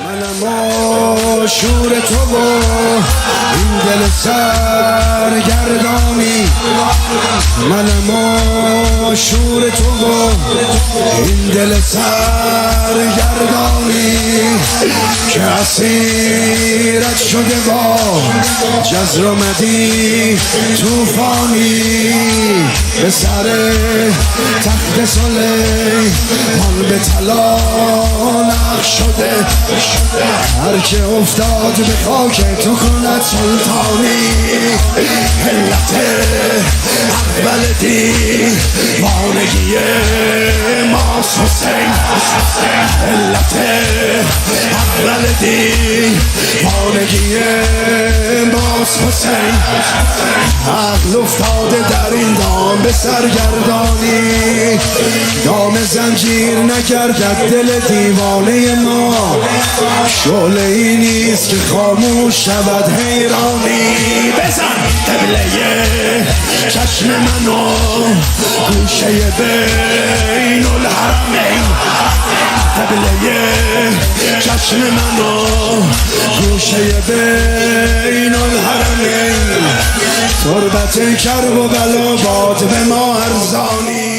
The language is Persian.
منم عاشور تو و این دل سرگردانی، منم عاشور تو و این دل سرگردانی که اسیرت شده با جزر آمدی توفانی به سر تخت سلیمان به طلا نقش شده. هر که افتاد به خاک تو کند سلطانی. علت اول دیوانگی ماست حسین، علت اول دیوانگی ماست حسین. عقل افتاده در این دام به سرگردانی، دام زنجیر نگردد دل دیوانه ما. شعله ای نیست که خاموش شود حیرانی. بزن قبله چشم منو گوشه بین الحرمین، قبله چشم منو گوشه بین الحرمین. تربت کرب و بلا باد به ما ارزانی.